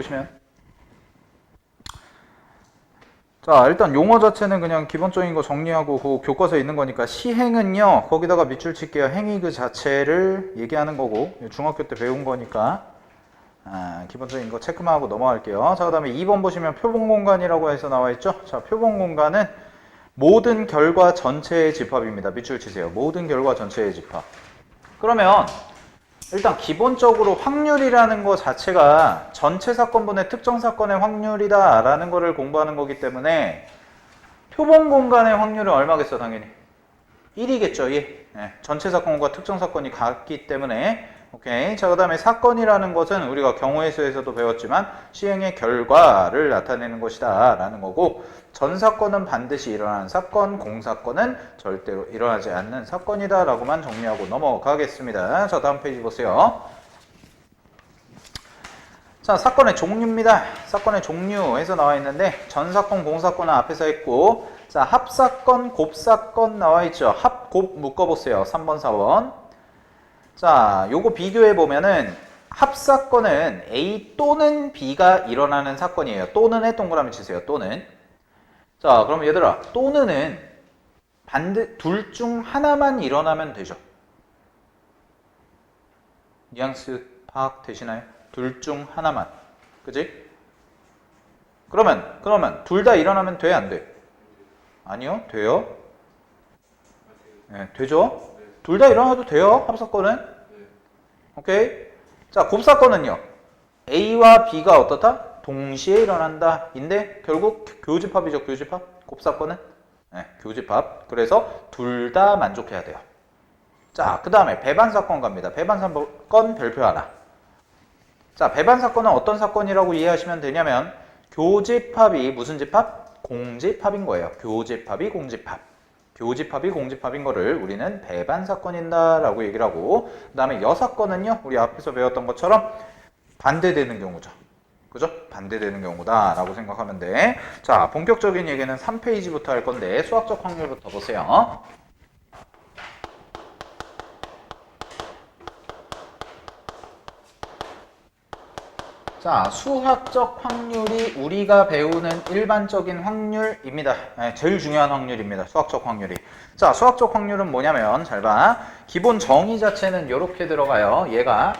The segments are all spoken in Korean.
보시면 자 일단 용어 자체는 그냥 기본적인 거 정리하고 그 교과서에 있는 거니까 시행은요 거기다가 밑줄 칠게요. 행위 그 자체를 얘기하는 거고 중학교 때 배운 거니까 기본적인 거 체크만 하고 넘어갈게요. 자 그 다음에 2번 보시면 표본공간이라고 해서 나와 있죠. 자 표본공간은 모든 결과 전체의 집합입니다. 밑줄 치세요. 모든 결과 전체의 집합. 그러면 일단 기본적으로 확률이라는 거 자체가 전체 사건분의 특정 사건의 확률이다 라는 거를 공부하는 거기 때문에 표본 공간의 확률은 얼마겠어 당연히 1이겠죠. 1. 네, 전체 사건과 특정 사건이 같기 때문에 오케이. 자, 그 다음에 사건이라는 것은 우리가 경우의 수에서도 배웠지만 시행의 결과를 나타내는 것이다 라는 거고 전 사건은 반드시 일어나는 사건, 공사건은 절대로 일어나지 않는 사건이다 라고만 정리하고 넘어가겠습니다. 자, 다음 페이지 보세요. 자, 사건의 종류입니다. 사건의 종류에서 나와 있는데 전사건, 공사건은 앞에서 했고 자, 합사건, 곱사건 나와 있죠. 합, 곱 묶어보세요. 3번, 4번. 자, 요거 비교해 보면은 합사건은 A 또는 B가 일어나는 사건이에요. 또는에 동그라미 치세요. 또는. 자, 그럼 얘들아, 또는은 둘 중 하나만 일어나면 되죠. 뉘앙스 파악되시나요? 둘 중 하나만. 그지? 그러면 둘 다 일어나면 돼, 안 돼? 아니요, 돼요. 네, 되죠? 둘 다 일어나도 돼요, 합사건은. 오케이? 자, 곱사건은요. A와 B가 어떻다? 동시에 일어난다. 인데 결국 교집합이죠, 교집합. 곱사건은. 네, 교집합. 그래서 둘 다 만족해야 돼요. 자, 그 다음에 배반사건 갑니다. 배반사건 별표 하나. 자, 배반사건은 어떤 사건이라고 이해하시면 되냐면 교집합이 무슨 집합? 공집합인 거예요. 교집합이 공집합. 교집합이 공집합인 거를 우리는 배반사건이다 라고 얘기를 하고 그 다음에 여사건은요 우리 앞에서 배웠던 것처럼 반대되는 경우죠. 그죠? 반대되는 경우다 라고 생각하면 돼. 자, 본격적인 얘기는 3페이지부터 할 건데 수학적 확률부터 보세요. 자, 수학적 확률이 우리가 배우는 일반적인 확률입니다. 네, 제일 중요한 확률입니다. 수학적 확률이. 자, 수학적 확률은 뭐냐면 잘 봐. 기본 정의 자체는 이렇게 들어가요. 얘가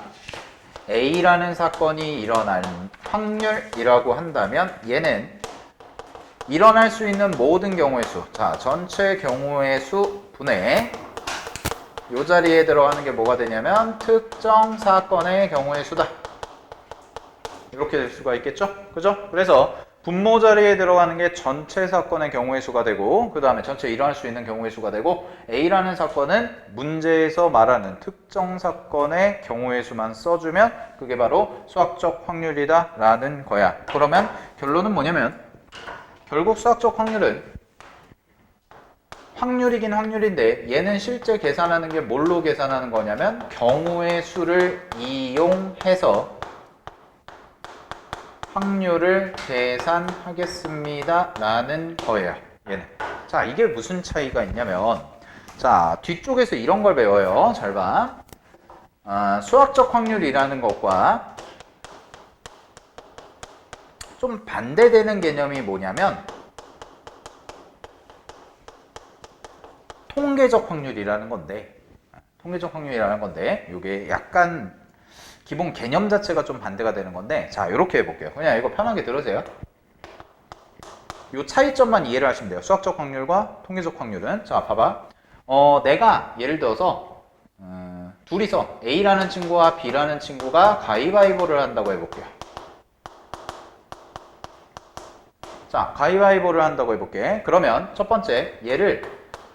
A라는 사건이 일어날 확률이라고 한다면 얘는 일어날 수 있는 모든 경우의 수. 자, 전체 경우의 수 분의 이 자리에 들어가는 게 뭐가 되냐면 특정 사건의 경우의 수다. 이렇게 될 수가 있겠죠? 그죠? 그래서 분모 자리에 들어가는 게 전체 사건의 경우의 수가 되고 그 다음에 전체 일어날 수 있는 경우의 수가 되고 A라는 사건은 문제에서 말하는 특정 사건의 경우의 수만 써주면 그게 바로 수학적 확률이다 라는 거야. 그러면 결론은 뭐냐면 결국 수학적 확률은 확률이긴 확률인데 얘는 실제 계산하는 게 뭘로 계산하는 거냐면 경우의 수를 이용해서 확률을 계산하겠습니다 라는 거예요. 얘는. 자, 이게 무슨 차이가 있냐면 자, 뒤쪽에서 이런 걸 배워요. 잘 봐. 수학적 확률이라는 것과 좀 반대되는 개념이 뭐냐면 통계적 확률이라는 건데 이게 약간 기본 개념 자체가 좀 반대가 되는 건데 자, 이렇게 해볼게요. 그냥 이거 편하게 들으세요. 이 차이점만 이해를 하시면 돼요. 수학적 확률과 통계적 확률은. 자, 봐봐. 내가 예를 들어서 둘이서 A라는 친구와 B라는 친구가 가위바위보를 한다고 해볼게요. 자, 가위바위보를 한다고 해볼게. 그러면 첫 번째 얘를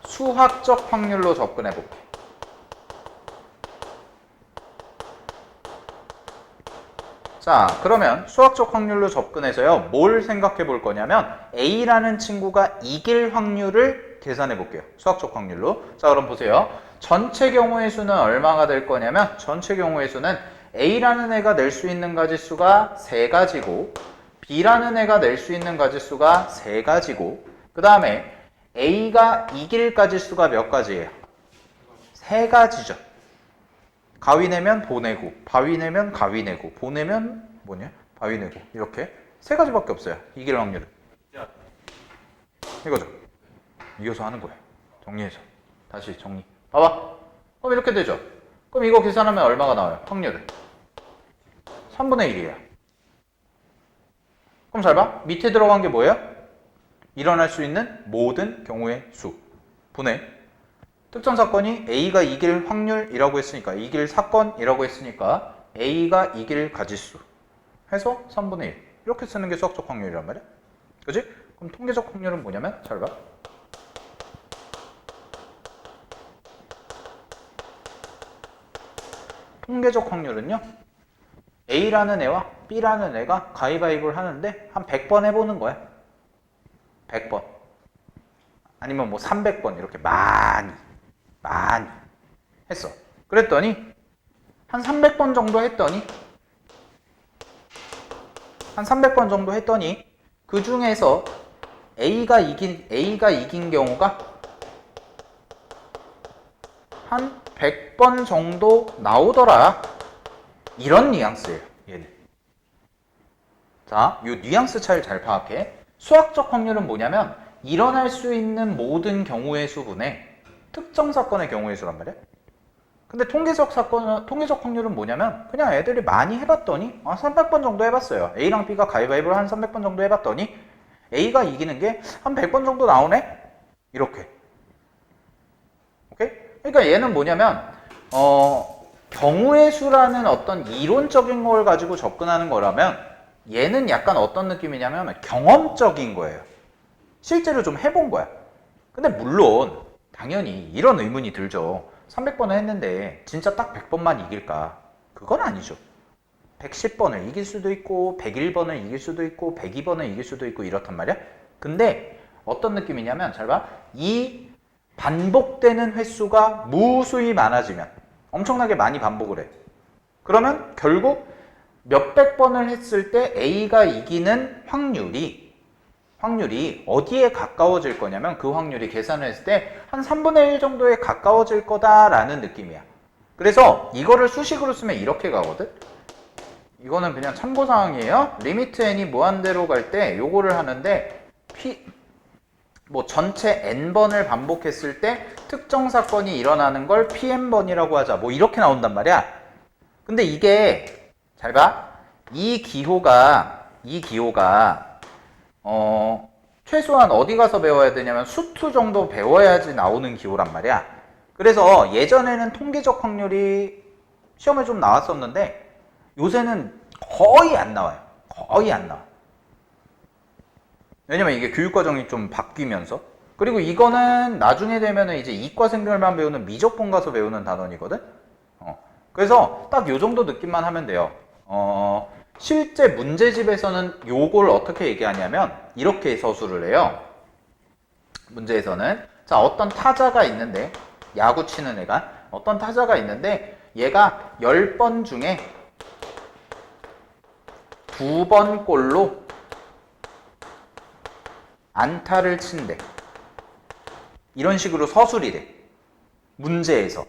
수학적 확률로 접근해볼게. 자, 그러면 수학적 확률로 접근해서요. 뭘 생각해 볼 거냐면 A라는 친구가 이길 확률을 계산해 볼게요. 수학적 확률로. 자, 그럼 보세요. 전체 경우의 수는 얼마가 될 거냐면 전체 경우의 수는 A라는 애가 낼 수 있는 가지수가 3가지고 B라는 애가 낼 수 있는 가지수가 3가지고 그 다음에 A가 이길 가지수가 몇 가지예요? 3가지죠. 가위 내면 보내고 바위 내면 가위 내고 보내면 뭐냐? 가위 내고 이렇게 세 가지밖에 없어요. 이길 확률은 이거죠. 이어서 하는 거예요. 정리해서 다시 정리. 봐봐. 그럼 이렇게 되죠. 그럼 이거 계산하면 얼마가 나와요? 확률은 3분의 1이에요. 그럼 잘 봐. 밑에 들어간 게 뭐예요? 일어날 수 있는 모든 경우의 수 분의 특정 사건이 A가 이길 확률이라고 했으니까 이길 사건이라고 했으니까 A가 이길 가지수 해서 3분의 1 이렇게 쓰는 게 수학적 확률이란 말이야. 그지? 그럼 통계적 확률은 뭐냐면 잘 봐. 통계적 확률은요. A라는 애와 B라는 애가 가위바위보를 하는데 한 100번 해보는 거야. 100번. 아니면 뭐 300번 이렇게 많이 했어. 그랬더니 한 300번 정도 했더니 그 중에서 A가 이긴 경우가 한 100번 정도 나오더라. 이런 뉘앙스예요. 얘는. 자, 이 뉘앙스 차이를 잘 파악해. 수학적 확률은 뭐냐면 일어날 수 있는 모든 경우의 수분의 특정 사건의 경우의 수란 말이야. 근데 통계적 확률은 뭐냐면 그냥 애들이 많이 해봤더니 300번 정도 해봤어요. A랑 B가 가위바위보를 한 300번 정도 해봤더니 A가 이기는 게 한 100번 정도 나오네? 이렇게. 오케이? 그러니까 얘는 뭐냐면 경우의 수라는 어떤 이론적인 걸 가지고 접근하는 거라면 얘는 약간 어떤 느낌이냐면 경험적인 거예요. 실제로 좀 해본 거야. 근데 물론 당연히 이런 의문이 들죠. 300번을 했는데 진짜 딱 100번만 이길까? 그건 아니죠. 110번을 이길 수도 있고 101번을 이길 수도 있고 102번을 이길 수도 있고 이렇단 말이야. 근데 어떤 느낌이냐면 잘 봐. 이 반복되는 횟수가 무수히 많아지면 엄청나게 많이 반복을 해. 그러면 결국 몇백 번을 했을 때 A가 이기는 확률이 어디에 가까워질 거냐면 그 확률이 계산을 했을 때 한 3분의 1 정도에 가까워질 거다라는 느낌이야. 그래서 이거를 수식으로 쓰면 이렇게 가거든. 이거는 그냥 참고사항이에요. 리미트 n이 무한대로 갈 때 요거를 하는데 전체 n번을 반복했을 때 특정 사건이 일어나는 걸 pn번이라고 하자. 뭐 이렇게 나온단 말이야. 근데 이게 잘 봐. 이 기호가 최소한 어디 가서 배워야 되냐면 수투 정도 배워야지 나오는 기호란 말이야. 그래서 예전에는 통계적 확률이 시험에 좀 나왔었는데 요새는 거의 안 나와요. 거의 안 나와. 왜냐면 이게 교육과정이 좀 바뀌면서. 그리고 이거는 나중에 되면은 이제 이과생들만 배우는 미적분 가서 배우는 단원이거든. 그래서 딱 요 정도 느낌만 하면 돼요. 실제 문제집에서는 요걸 어떻게 얘기하냐면 이렇게 서술을 해요. 문제에서는 자 어떤 타자가 있는데 야구 치는 애가 어떤 타자가 있는데 얘가 10번 중에 2번 골로 안타를 친대. 이런 식으로 서술이 돼. 문제에서.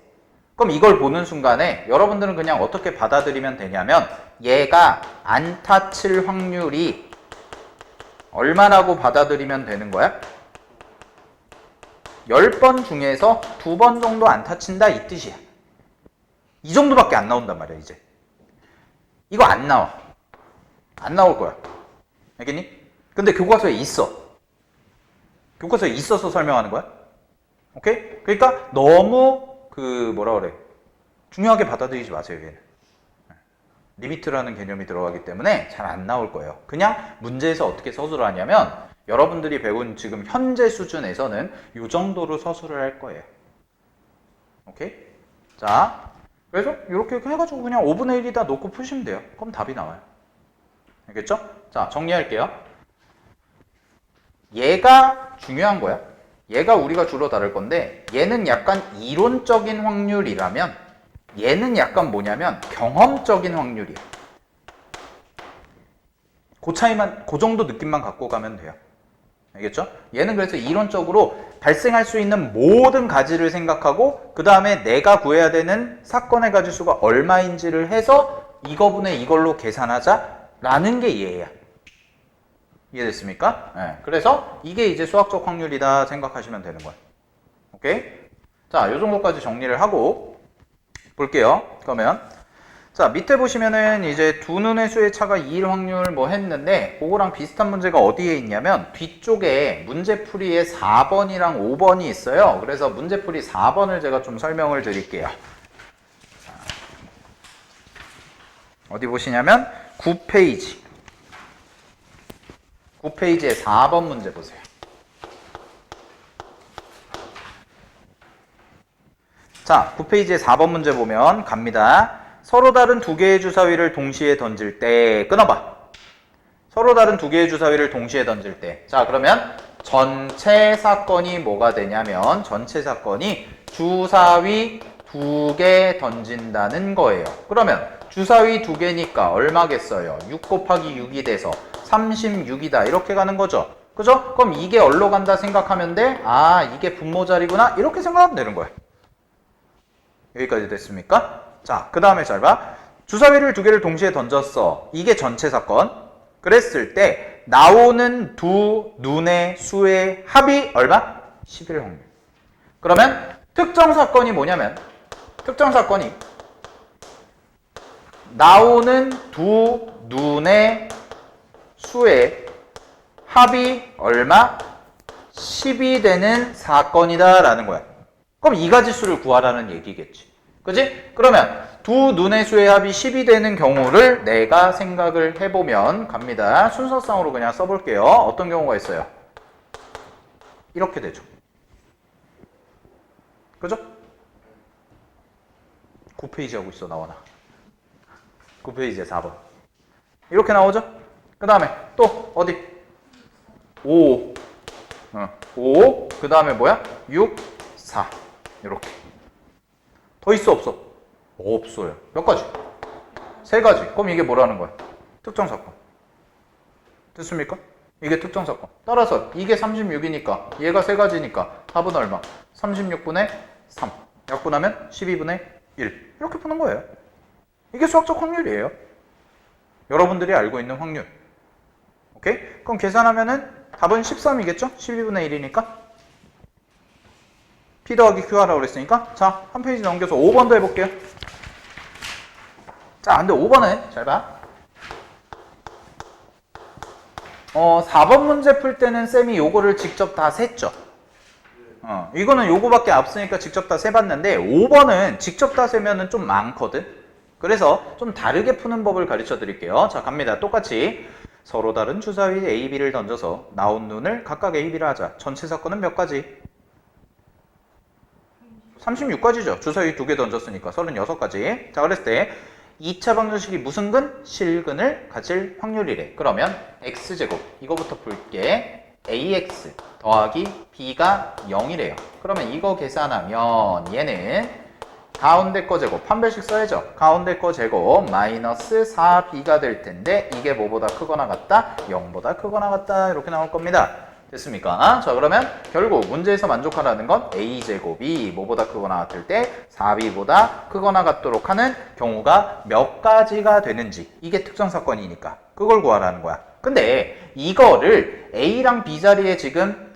그럼 이걸 보는 순간에 여러분들은 그냥 어떻게 받아들이면 되냐면 얘가 안타 칠 확률이 얼마라고 받아들이면 되는 거야? 10번 중에서 2번 정도 안타 친다 이 뜻이야. 이 정도밖에 안 나온단 말이야 이제. 이거 안 나와. 안 나올 거야. 알겠니? 근데 교과서에 있어. 교과서에 있어서 설명하는 거야. 오케이? 그러니까 너무 뭐라 그래. 중요하게 받아들이지 마세요, 얘는. 리미트라는 개념이 들어가기 때문에 잘 안 나올 거예요. 그냥 문제에서 어떻게 서술을 하냐면 여러분들이 배운 지금 현재 수준에서는 이 정도로 서술을 할 거예요. 오케이? 자, 그래서 이렇게 해가지고 그냥 5분의 1이다 놓고 푸시면 돼요. 그럼 답이 나와요. 알겠죠? 자, 정리할게요. 얘가 중요한 거야. 얘가 우리가 주로 다룰 건데 얘는 약간 이론적인 확률이라면 얘는 약간 뭐냐면 경험적인 확률이야. 그 차이만, 그 정도 느낌만 갖고 가면 돼요. 알겠죠? 얘는 그래서 이론적으로 발생할 수 있는 모든 가지를 생각하고 그 다음에 내가 구해야 되는 사건의 가지수가 얼마인지를 해서 이거분의 이걸로 계산하자 라는 게 얘야. 이해됐습니까? 네. 그래서 이게 이제 수학적 확률이다 생각하시면 되는 거야. 오케이? 자, 요 정도까지 정리를 하고 볼게요. 그러면 자, 밑에 보시면은 이제 두 눈의 수의 차가 2일 확률 뭐 했는데 그거랑 비슷한 문제가 어디에 있냐면 뒤쪽에 문제풀이에 4번이랑 5번이 있어요. 그래서 문제풀이 4번을 제가 좀 설명을 드릴게요. 어디 보시냐면 9페이지. 9페이지에 4번 문제 보세요. 자, 9페이지에 4번 문제 보면 갑니다. 서로 다른 두 개의 주사위를 동시에 던질 때 끊어봐. 서로 다른 두 개의 주사위를 동시에 던질 때. 자, 그러면 전체 사건이 뭐가 되냐면 전체 사건이 주사위 두 개 던진다는 거예요. 그러면 주사위 두 개니까 얼마겠어요? 6 곱하기 6이 돼서 36이다. 이렇게 가는 거죠. 그죠? 그럼 이게 어디로 간다 생각하면 돼? 아, 이게 분모 자리구나. 이렇게 생각하면 되는 거예요. 여기까지 됐습니까? 자, 그 다음에 잘 봐. 주사위를 두 개를 동시에 던졌어. 이게 전체 사건. 그랬을 때 나오는 두 눈의 수의 합이 얼마? 11 확률. 그러면 특정 사건이 뭐냐면 특정 사건이 나오는 두 눈의 수의 합이 얼마? 10이 되는 사건이다 라는 거야. 그럼 이 가지수를 구하라는 얘기겠지. 그지? 그러면 두 눈의 수의 합이 10이 되는 경우를 내가 생각을 해보면 갑니다. 순서상으로 그냥 써볼게요. 어떤 경우가 있어요? 이렇게 되죠. 그죠? 9페이지 하고 있어. 나와나. 9페이지에 4번. 이렇게 나오죠? 그 다음에 또 어디? 5. 5. 그 다음에 뭐야? 6, 4. 이렇게. 더 있어 없어? 없어요. 몇 가지? 3가지. 그럼 이게 뭐라는 거야? 특정 사건. 됐습니까? 이게 특정 사건. 따라서 이게 36이니까 얘가 3가지니까 답은 얼마? 36분의 3. 약분하면 12분의 1. 이렇게 푸는 거예요. 이게 수학적 확률이에요. 여러분들이 알고 있는 확률. 오케이? 그럼 계산하면은 답은 13이겠죠? 12분의 1이니까. P 더하기 Q 하라고 그랬으니까. 자, 한 페이지 넘겨서 5번도 해볼게요. 자, 근데 5번은 잘 봐. 4번 문제 풀 때는 쌤이 요거를 직접 다 셌죠. 이거는 요거밖에 없으니까 직접 다 세봤는데 5번은 직접 다 세면은 좀 많거든. 그래서 좀 다르게 푸는 법을 가르쳐 드릴게요. 자, 갑니다. 똑같이 서로 다른 주사위 A, B를 던져서 나온 눈을 각각 A, B를 하자. 전체 사건은 몇 가지? 36가지죠. 주사위 2개 던졌으니까 36가지. 자, 그랬을 때 2차 방정식이 무슨 근? 실근을 가질 확률이래. 그러면 x제곱 이거부터 볼게. ax 더하기 b가 0이래요. 그러면 이거 계산하면 얘는 가운데 거 제곱 한 별씩 써야죠. 가운데 거 제곱 마이너스 4b가 될 텐데 이게 뭐보다 크거나 같다? 0보다 크거나 같다. 이렇게 나올 겁니다. 됐습니까? 자, 그러면 결국 문제에서 만족하라는 건 a제곱이 뭐보다 크거나 같을 때 4b보다 크거나 같도록 하는 경우가 몇 가지가 되는지. 이게 특정 사건이니까 그걸 구하라는 거야. 근데 이거를 a랑 b 자리에 지금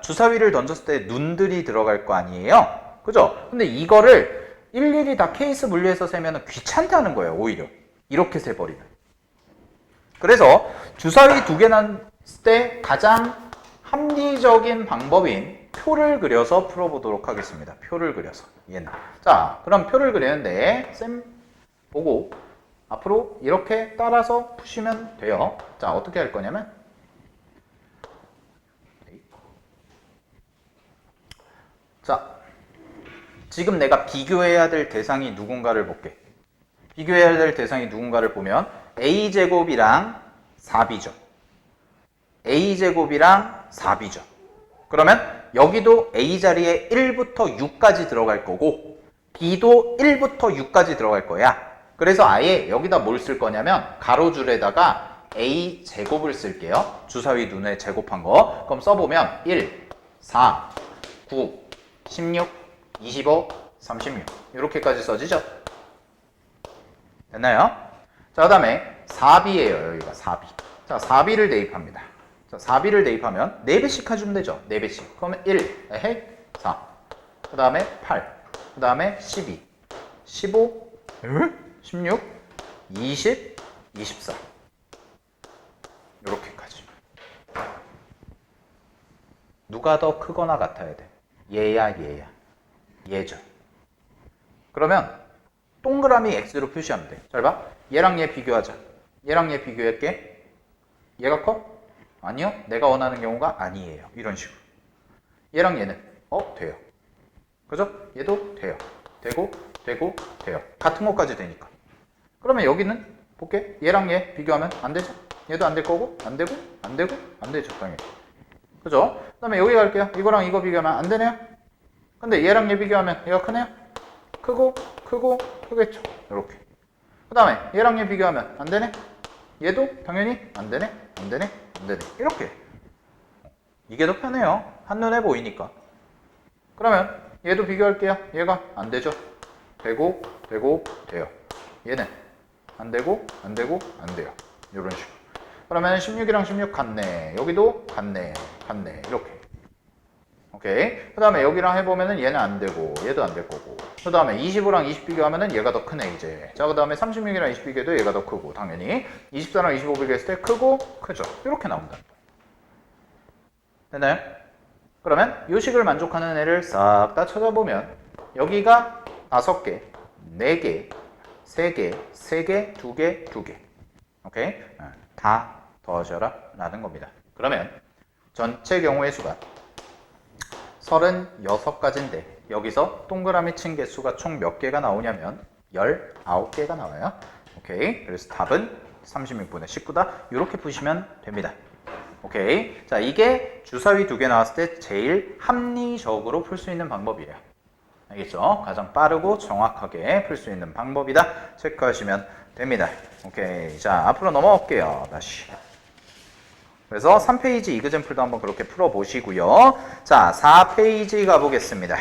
주사위를 던졌을 때 눈들이 들어갈 거 아니에요? 그죠? 근데 이거를 일일이 다 케이스 분류해서 세면 귀찮다는 거예요. 오히려 이렇게 세버리면. 그래서 주사위 2개 난 때 가장 합리적인 방법인 표를 그려서 풀어보도록 하겠습니다. 표를 그려서 얘는. 자, 그럼 표를 그리는데 쌤 보고 앞으로 이렇게 따라서 푸시면 돼요. 자, 어떻게 할 거냐면 자, 지금 내가 비교해야 될 대상이 누군가를 볼게. 비교해야 될 대상이 누군가를 보면 a제곱이랑 4b죠. a제곱이랑 4b죠. 그러면 여기도 a 자리에 1부터 6까지 들어갈 거고 b도 1부터 6까지 들어갈 거야. 그래서 아예 여기다 뭘 쓸 거냐면 가로줄에다가 a제곱을 쓸게요. 주사위 눈에 제곱한 거. 그럼 써보면 1, 4, 9, 16, 25, 36 이렇게까지 써지죠. 됐나요? 자, 그 다음에 4B예요. 여기가 4B. 자, 4B를 대입합니다. 자, 4B를 대입하면 4배씩 해주면 되죠. 4배씩. 그러면 1, 에헤이, 4. 그 다음에 8. 그 다음에 12, 15, 16, 20, 24. 요렇게까지. 누가 더 크거나 같아야 돼? 얘야, 얘야. 얘죠. 그러면 동그라미 X로 표시하면 돼. 잘 봐. 얘랑 얘 비교하자. 얘랑 얘 비교할게. 얘가 커? 아니요. 내가 원하는 경우가 아니에요. 이런 식으로. 얘랑 얘는 돼요. 그죠? 얘도 돼요. 되고 돼요. 같은 것까지 되니까. 그러면 여기는 볼게. 얘랑 얘 비교하면 안 되죠? 얘도 안 될 거고 안 되고 안 되죠. 당연히. 그죠? 그 다음에 여기 갈게요. 이거랑 이거 비교하면 안 되네요. 근데 얘랑 얘 비교하면 얘가 크네요. 크고 크겠죠. 이렇게. 그 다음에 얘랑 얘 비교하면 안 되네. 얘도 당연히 안 되네. 이렇게. 이게 더 편해요. 한눈에 보이니까. 그러면 얘도 비교할게요. 얘가 안 되죠. 되고 돼요. 얘는 안 되고 안 돼요. 이런 식으로. 그러면 16이랑 16 같네. 여기도 같네. 이렇게. 오케이. 그 다음에 여기랑 해보면은 얘는 안 되고 얘도 안 될 거고. 그 다음에 25랑 20 비교하면은 얘가 더 크네 이제. 자, 그 다음에 36이랑 20 비교해도 얘가 더 크고 당연히 24랑 25 비교했을 때 크고 크죠. 이렇게 나온다. 됐나요? 그러면 이 식을 만족하는 애를 싹 다 찾아보면 여기가 5개, 4개, 3개, 3개, 2개, 2개. 오케이? 다 더하셔라 라는 겁니다. 그러면 전체 경우의 수가 36가지인데 여기서 동그라미 친 개수가 총 몇 개가 나오냐면 19개가 나와요. 오케이. 그래서 답은 36분의 19다. 이렇게 푸시면 됩니다. 오케이. 자, 이게 주사위 2개 나왔을 때 제일 합리적으로 풀 수 있는 방법이에요. 알겠죠? 가장 빠르고 정확하게 풀 수 있는 방법이다. 체크하시면 됩니다. 오케이. 자, 앞으로 넘어갈게요. 다시. 그래서 3페이지 이그젠플도 한번 그렇게 풀어보시고요. 자, 4페이지 가보겠습니다.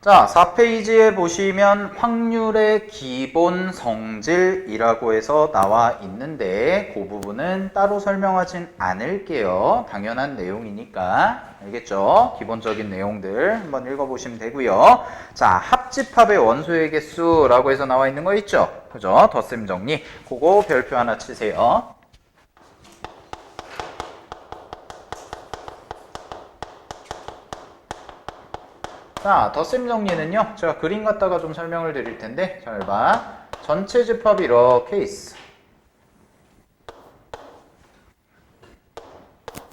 자, 4페이지에 보시면 확률의 기본 성질이라고 해서 나와 있는데 그 부분은 따로 설명하진 않을게요. 당연한 내용이니까. 알겠죠? 기본적인 내용들 한번 읽어보시면 되고요. 자, 합집합의 원소의 개수라고 해서 나와 있는 거 있죠? 그죠? 덧셈 정리. 그거 별표 하나 치세요. 자, 덧셈 정리는요. 제가 그림 갖다가 좀 설명을 드릴 텐데 잘 봐. 전체 집합이 이렇게 있어.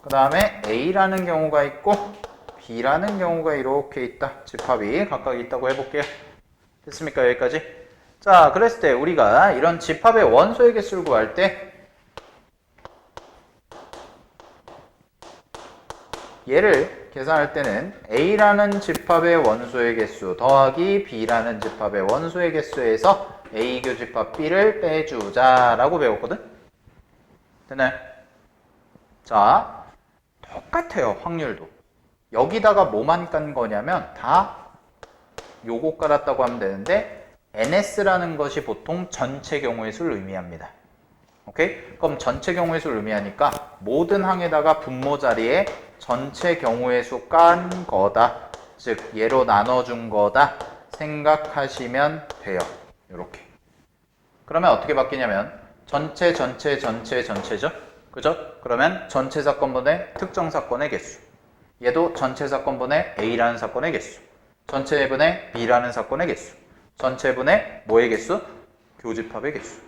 그 다음에 A라는 경우가 있고 B라는 경우가 이렇게 있다. 집합이 각각 있다고 해볼게요. 됐습니까? 여기까지? 자, 그랬을 때 우리가 이런 집합의 원소의 개수를 구할 때 얘를 계산할 때는 A라는 집합의 원소의 개수 더하기 B라는 집합의 원소의 개수에서 A 교집합 B를 빼주자라고 배웠거든? 됐나요? 자, 똑같아요. 확률도. 여기다가 뭐만 깐 거냐면 다 요거 깔았다고 하면 되는데 NS라는 것이 보통 전체 경우의 수를 의미합니다. 오케이? 그럼 전체 경우의 수를 의미하니까 모든 항에다가 분모 자리에 전체 경우의 수 깐 거다. 즉 얘로 나눠준 거다. 생각하시면 돼요. 이렇게. 그러면 어떻게 바뀌냐면 전체죠? 그죠? 그러면 전체 사건분의 특정 사건의 개수. 얘도 전체 사건분의 A라는 사건의 개수. 전체분의 B라는 사건의 개수. 전체분의 뭐의 개수? 교집합의 개수.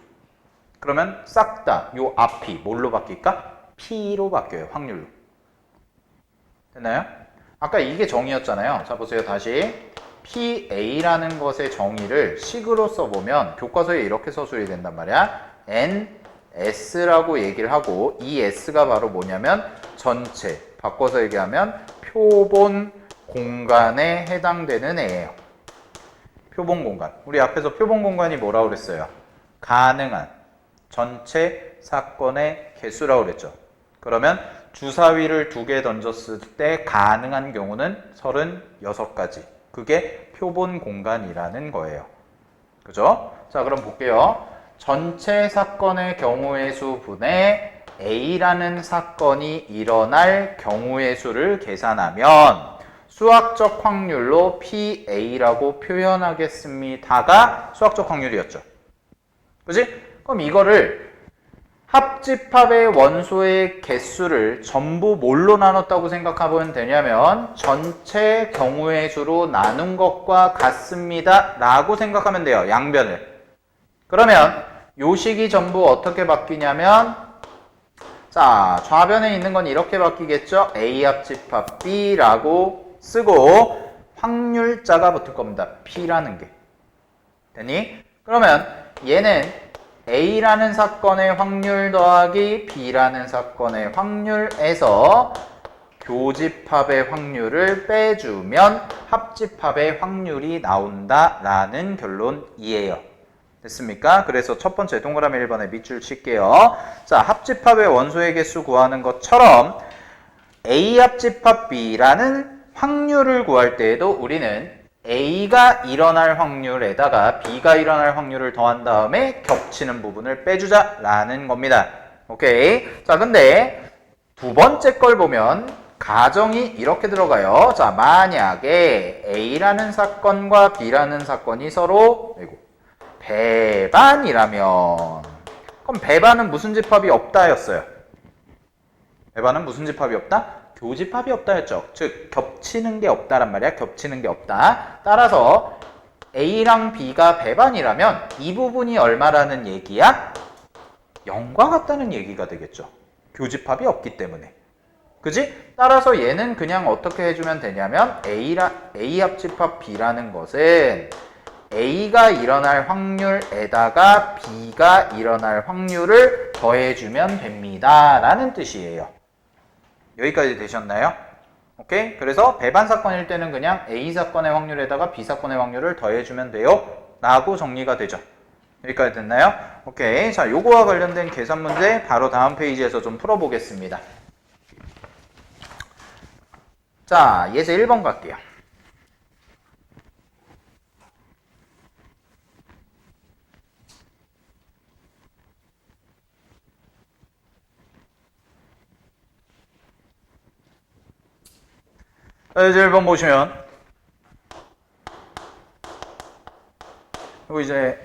그러면 싹 다 요 앞이 뭘로 바뀔까? P로 바뀌어요. 확률로. 됐나요? 아까 이게 정의였잖아요. 자, 보세요. 다시. PA라는 것의 정의를 식으로 써보면 교과서에 이렇게 서술이 된단 말이야. NS라고 얘기를 하고 이 S가 바로 뭐냐면 전체. 바꿔서 얘기하면 표본 공간에 해당되는 애예요. 표본 공간. 우리 앞에서 표본 공간이 뭐라고 그랬어요? 가능한 전체 사건의 개수라고 그랬죠. 그러면 주사위를 2개 던졌을 때 가능한 경우는 36가지. 그게 표본 공간이라는 거예요. 그죠? 자, 그럼 볼게요. 전체 사건의 경우의 수 분의 A라는 사건이 일어날 경우의 수를 계산하면 수학적 확률로 PA라고 표현하겠습니다가 수학적 확률이었죠. 그지? 그럼 이거를 합집합의 원소의 개수를 전부 뭘로 나눴다고 생각하면 되냐면 전체 경우의 수로 나눈 것과 같습니다 라고 생각하면 돼요. 양변을. 그러면 요 식이 전부 어떻게 바뀌냐면 자, 좌변에 있는 건 이렇게 바뀌겠죠? A 합집합 B라고 쓰고 확률자가 붙을 겁니다. P라는 게. 되니? 그러면 얘는 A라는 사건의 확률 더하기 B라는 사건의 확률에서 교집합의 확률을 빼주면 합집합의 확률이 나온다라는 결론이에요. 됐습니까? 그래서 첫 번째 동그라미 1번에 밑줄 칠게요. 자, 합집합의 원소의 개수 구하는 것처럼 A 합집합 B라는 확률을 구할 때에도 우리는 A가 일어날 확률에다가 B가 일어날 확률을 더한 다음에 겹치는 부분을 빼주자라는 겁니다. 오케이. 자, 근데 두 번째 걸 보면 가정이 이렇게 들어가요. 자, 만약에 A라는 사건과 B라는 사건이 서로 배반이라면 그럼 배반은 무슨 집합이 없다였어요? 배반은 무슨 집합이 없다? 교집합이 없다였죠. 즉 겹치는 게 없다란 말이야. 겹치는 게 없다. 따라서 A랑 B가 배반이라면 이 부분이 얼마라는 얘기야? 0과 같다는 얘기가 되겠죠. 교집합이 없기 때문에. 그지? 따라서 얘는 그냥 어떻게 해주면 되냐면 A 합집합 B라는 것은 A가 일어날 확률에다가 B가 일어날 확률을 더해주면 됩니다. 라는 뜻이에요. 여기까지 되셨나요? 오케이? 그래서 배반 사건일 때는 그냥 A 사건의 확률에다가 B 사건의 확률을 더해주면 돼요. 라고 정리가 되죠. 여기까지 됐나요? 오케이. 자, 요거와 관련된 계산 문제 바로 다음 페이지에서 좀 풀어보겠습니다. 자, 예제 1번 갈게요. 자, 예제 1번 보시면 이거 이제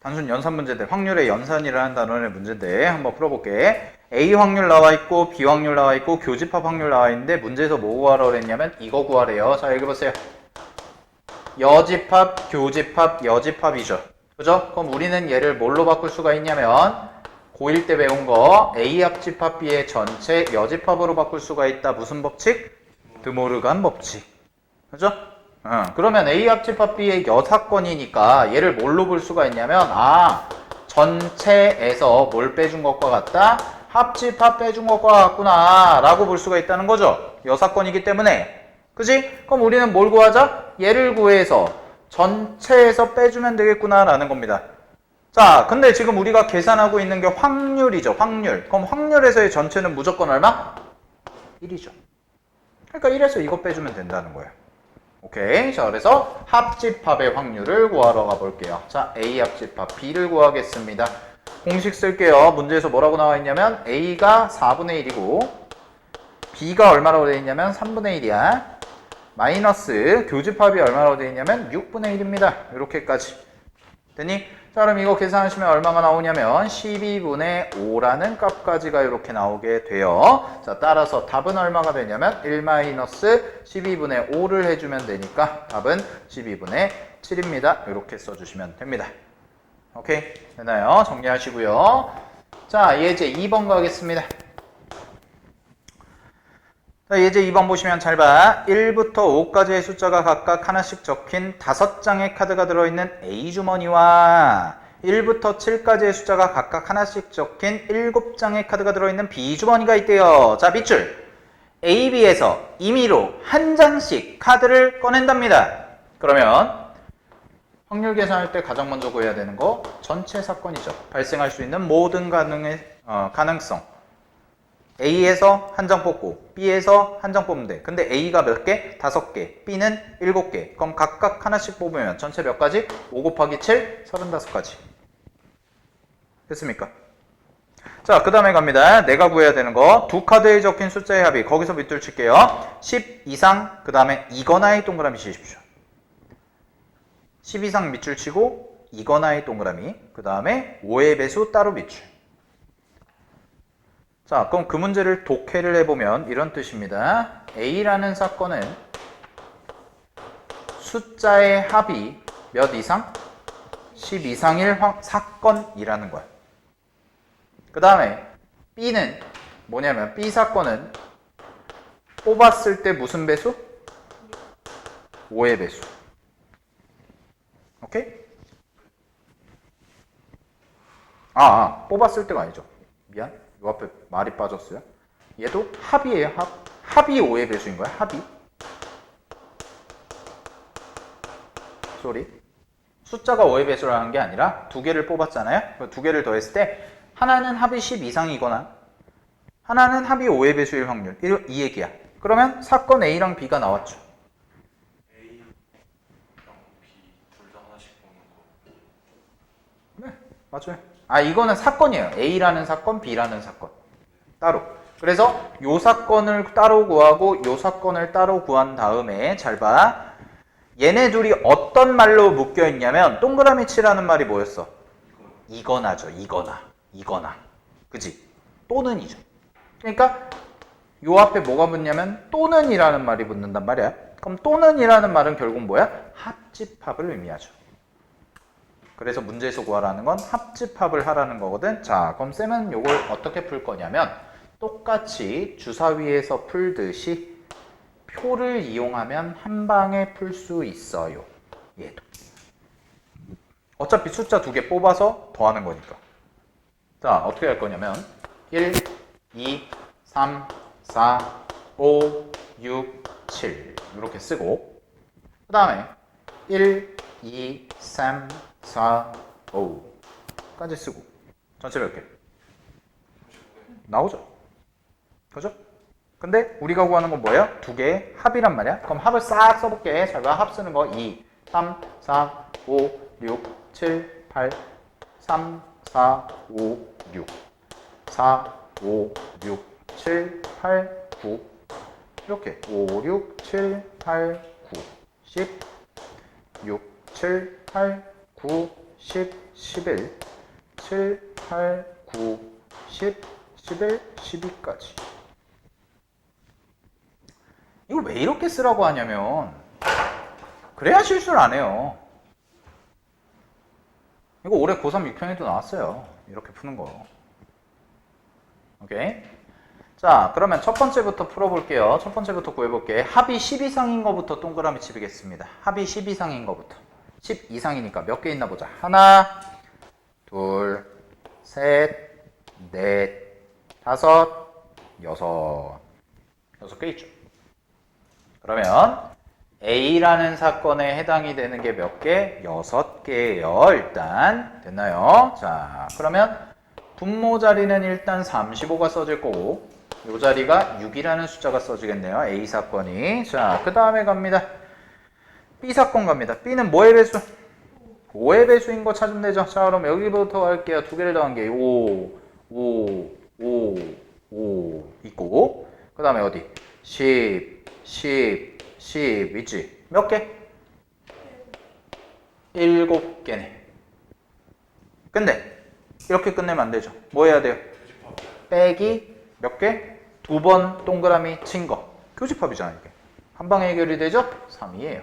단순 연산 문제인데 확률의 연산이라는 단원의 문제인데 한번 풀어볼게. A 확률 나와 있고 B 확률 나와 있고 교집합 확률 나와 있는데 문제에서 뭐 구하라고 그랬냐면 이거 구하래요. 자, 읽어보세요. 여집합, 교집합, 여집합이죠. 그죠? 그럼 우리는 얘를 뭘로 바꿀 수가 있냐면 고1 때 배운 거 A 합집합 B의 전체 여집합으로 바꿀 수가 있다. 무슨 법칙? 드모르간 법칙. 그죠? 그러면 A 합집합 B의 여사건이니까 얘를 뭘로 볼 수가 있냐면 전체에서 뭘 빼준 것과 같다? 합집합 빼준 것과 같구나 라고 볼 수가 있다는 거죠. 여사건이기 때문에. 그지? 그럼 우리는 뭘 구하자? 얘를 구해서 전체에서 빼주면 되겠구나 라는 겁니다. 자, 근데 지금 우리가 계산하고 있는 게 확률이죠. 확률. 그럼 확률에서의 전체는 무조건 얼마? 1이죠. 그러니까 1에서 이거 빼주면 된다는 거예요. 오케이. 자, 그래서 합집합의 확률을 구하러 가볼게요. 자, A 합집합 B를 구하겠습니다. 공식 쓸게요. 문제에서 뭐라고 나와 있냐면 A가 4분의 1이고 B가 얼마라고 되어 있냐면 3분의 1이야. 마이너스 교집합이 얼마라고 되어 있냐면 6분의 1입니다. 이렇게까지. 됐니? 자, 그럼 이거 계산하시면 얼마가 나오냐면 12분의 5라는 값까지가 이렇게 나오게 돼요. 자, 따라서 답은 얼마가 되냐면 1-12분의 5를 해주면 되니까 답은 12분의 7입니다. 이렇게 써주시면 됩니다. 오케이? 되나요? 정리하시고요. 자, 예제 2번 가겠습니다. 자, 예제 2번 보시면 잘 봐. 1부터 5까지의 숫자가 각각 하나씩 적힌 5장의 카드가 들어있는 A 주머니와 1부터 7까지의 숫자가 각각 하나씩 적힌 7장의 카드가 들어있는 B 주머니가 있대요. 자, 밑줄. A, B에서 임의로 한 장씩 카드를 꺼낸답니다. 그러면 확률 계산할 때 가장 먼저 구해야 되는 거 전체 사건이죠. 발생할 수 있는 모든 가능성. A에서 한 장 뽑고 B에서 한 장 뽑으면 돼. 근데 A가 몇 개? 5개. B는 7개. 그럼 각각 하나씩 뽑으면 전체 몇 가지? 5 곱하기 7, 35가지. 됐습니까? 자, 그 다음에 갑니다. 내가 구해야 되는 거. 두 카드에 적힌 숫자의 합이. 거기서 밑줄 칠게요. 10 이상, 그 다음에 이거나의 동그라미 치십시오. 10 이상 밑줄 치고 이거나의 동그라미. 그 다음에 5의 배수 따로 밑줄. 자, 그럼 그 문제를 독해를 해보면 이런 뜻입니다. A라는 사건은 숫자의 합이 몇 이상? 10 이상일 사건이라는 거야. 그 다음에 B는 뭐냐면 B 사건은 뽑았을 때 무슨 배수? 5의 배수. 오케이? 뽑았을 때가 아니죠. 미안. 요 앞에 말이 빠졌어요. 얘도 합이에요. 합이 5의 배수인 거야. 합이. 쏘리. 숫자가 5의 배수라는 게 아니라 두 개를 뽑았잖아요. 두 개를 더했을 때 하나는 합이 10 이상이거나 하나는 합이 5의 배수일 확률. 이 얘기야. 그러면 사건 A랑 B가 나왔죠. A랑 B 둘 다 하나씩 보는 거. 네, 맞아요. 이거는 사건이에요. A라는 사건, B라는 사건. 따로. 그래서 요 사건을 따로 구하고 요 사건을 따로 구한 다음에 잘 봐. 얘네 둘이 어떤 말로 묶여 있냐면 동그라미 치라는 말이 뭐였어? 이거나죠. 이거나. 그지? 또는이죠. 그러니까 요 앞에 뭐가 붙냐면 또는이라는 말이 붙는단 말이야. 그럼 또는이라는 말은 결국 뭐야? 합집합을 의미하죠. 그래서 문제에서 구하라는 건 합집합을 하라는 거거든. 자, 그럼 쌤은 요걸 어떻게 풀 거냐면 똑같이 주사위에서 풀듯이 표를 이용하면 한 방에 풀 수 있어요. 얘도. 어차피 숫자 2개 뽑아서 더하는 거니까. 자, 어떻게 할 거냐면 1, 2, 3, 4, 5, 6, 7 이렇게 쓰고 그 다음에 1, 2, 3, 4, 5까지 쓰고 전체 몇 개? 나오죠? 그죠? 근데 우리가 구하는 건 뭐예요? 2개의 합이란 말이야. 그럼 합을 싹 써볼게. 잘 봐. 합 쓰는 거 2, 3, 4, 5, 6, 7, 8, 3, 4, 5, 6, 4, 5, 6, 7, 8, 9 이렇게 5, 6, 7, 8, 9, 10, 6, 7, 8, 9, 10, 11, 7, 8, 9, 10, 11, 12까지. 이걸 왜 이렇게 쓰라고 하냐면 그래야 실수를 안 해요. 이거 올해 고3 6평에도 나왔어요. 이렇게 푸는 거. 오케이? 자, 그러면 첫 번째부터 풀어볼게요. 첫 번째부터 구해볼게. 합이 10 이상인 거부터 동그라미 치겠습니다. 합이 10 이상인 거부터. 10 이상이니까 몇 개 있나 보자. 하나, 둘, 셋, 넷, 다섯, 여섯. 6개 있죠. 그러면 A라는 사건에 해당이 되는 게 몇 개? 6개예요. 일단 됐나요? 자, 그러면 분모 자리는 일단 35가 써질 거고 이 자리가 6이라는 숫자가 써지겠네요. A 사건이. 자, 그 다음에 갑니다. B 사건 갑니다. B는 뭐의 배수? 5의 배수인 거 찾으면 되죠. 자, 그럼 여기부터 할게요. 2개를 더한 게 5 있고 그 다음에 어디? 10 있지? 몇 개? 7개네. 근데 이렇게 끝내면 안 되죠. 뭐 해야 돼요? 빼기 몇 개? 2번 동그라미 친 거. 교집합이잖아 이게. 한 방에 해결이 되죠? 3이에요.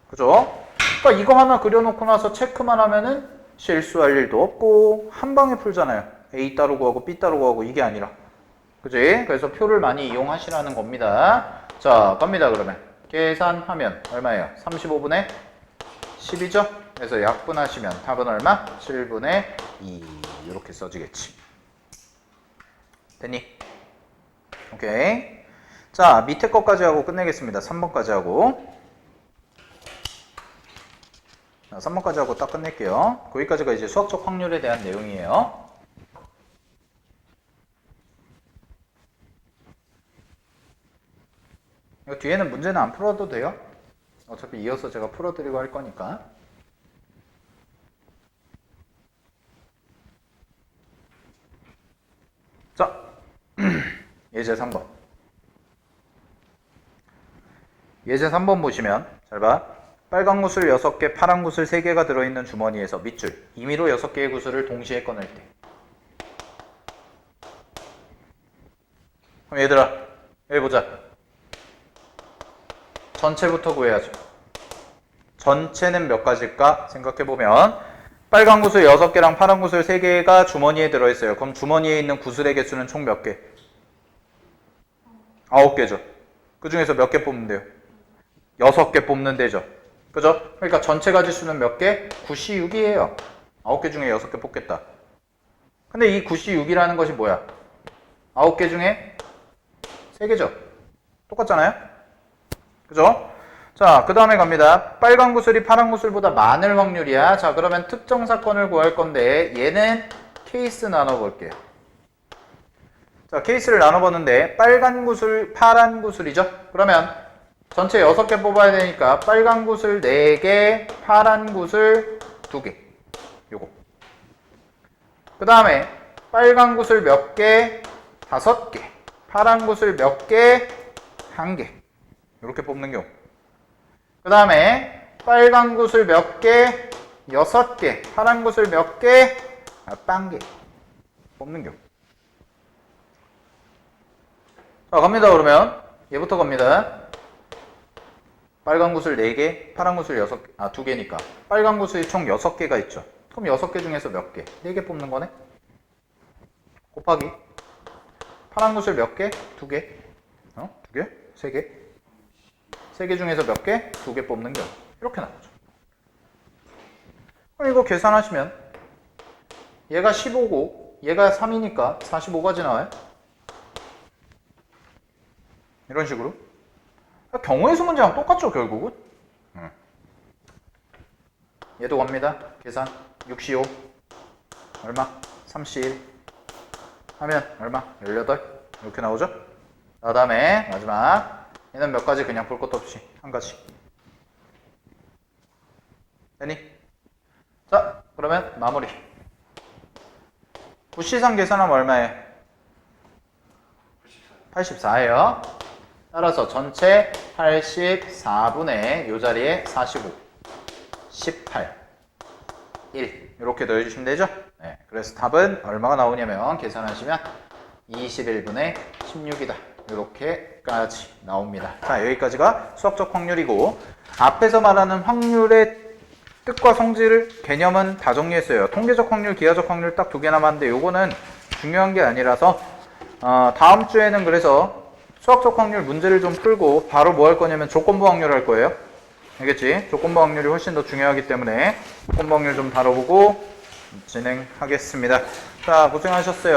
그죠? 그러니까 이거 하나 그려놓고 나서 체크만 하면은 실수할 일도 없고 한 방에 풀잖아요. A 따로 구하고 B 따로 구하고 이게 아니라. 그지? 그래서 표를 많이 이용하시라는 겁니다. 자, 갑니다 그러면. 계산하면 얼마예요? 35분의 10이죠? 그래서 약분하시면 답은 얼마? 7분의 2 이렇게 써지겠지. 됐니? 오케이. 자, 밑에 것까지 하고 끝내겠습니다. 3번까지 하고. 자, 3번까지 하고 딱 끝낼게요. 거기까지가 이제 수학적 확률에 대한 내용이에요. 이거 뒤에는 문제는 안 풀어도 돼요. 어차피 이어서 제가 풀어드리고 할 거니까. 자, 예제 3번. 예제 3번 보시면 잘 봐. 빨간 구슬 6개, 파란 구슬 3개가 들어있는 주머니에서 밑줄 임의로 6개의 구슬을 동시에 꺼낼 때. 그럼 얘들아, 여기 보자. 전체부터 구해야죠. 전체는 몇 가지일까 생각해보면 빨간 구슬 6개랑 파란 구슬 3개가 주머니에 들어있어요. 그럼 주머니에 있는 구슬의 개수는 총 몇 개? 9개죠. 그 중에서 몇 개 뽑는 데요? 6개 뽑는 데죠. 그죠? 그러니까 전체 가지수는 몇 개? 96이에요. 9개 중에 6개 뽑겠다. 근데 이 96이라는 것이 뭐야? 9개 중에 3개죠. 똑같잖아요? 그죠? 자, 그 다음에 갑니다. 빨간 구슬이 파란 구슬보다 많을 확률이야. 자, 그러면 특정 사건을 구할 건데 얘는 케이스 나눠볼게요. 자, 케이스를 나눠보는데 빨간 구슬, 파란 구슬이죠? 그러면 전체 6개 뽑아야 되니까 빨간 구슬 4개, 파란 구슬 2개. 요거. 그 다음에 빨간 구슬 몇 개? 5개. 파란 구슬 몇 개? 1개. 이렇게 뽑는 경우. 그 다음에 빨간 구슬 몇 개? 6개. 파란 구슬 몇 개? 1개. 뽑는 경우. 자, 갑니다. 그러면 얘부터 갑니다. 빨간 구슬 4개, 파란 구슬 6개, 2개니까 빨간 구슬이 총 6개가 있죠. 그럼 6개 중에서 몇 개? 4개 뽑는 거네? 곱하기 파란 구슬 몇 개? 2개? 2개? 3개? 3개 중에서 몇 개? 2개 뽑는 경우. 이렇게 나오죠. 그럼 이거 계산하시면 얘가 15고 얘가 3이니까 45가지 나와요. 이런 식으로. 경우의 수 문제랑 똑같죠, 결국은? 얘도 갑니다. 계산. 65. 얼마? 31. 하면 얼마? 18. 이렇게 나오죠? 그 다음에 마지막. 얘는 몇 가지 그냥 볼 것도 없이 한 가지. 됐니? 자, 그러면 마무리. 부시상 계산하면 얼마예요? 84예요. 따라서 전체 84분의 이 자리에 45, 18, 1 이렇게 넣어주시면 되죠? 네, 그래서 답은 얼마가 나오냐면 계산하시면 21분의 16이다. 이렇게까지 나옵니다. 자, 여기까지가 수학적 확률이고 앞에서 말하는 확률의 뜻과 성질 개념은 다 정리했어요. 통계적 확률, 기하적 확률 딱 2개 남았는데 요거는 중요한 게 아니라서 다음 주에는 그래서 수학적 확률 문제를 좀 풀고 바로 뭐 할 거냐면 조건부 확률 할 거예요. 알겠지? 조건부 확률이 훨씬 더 중요하기 때문에 조건부 확률 좀 다뤄보고 진행하겠습니다. 자, 고생하셨어요.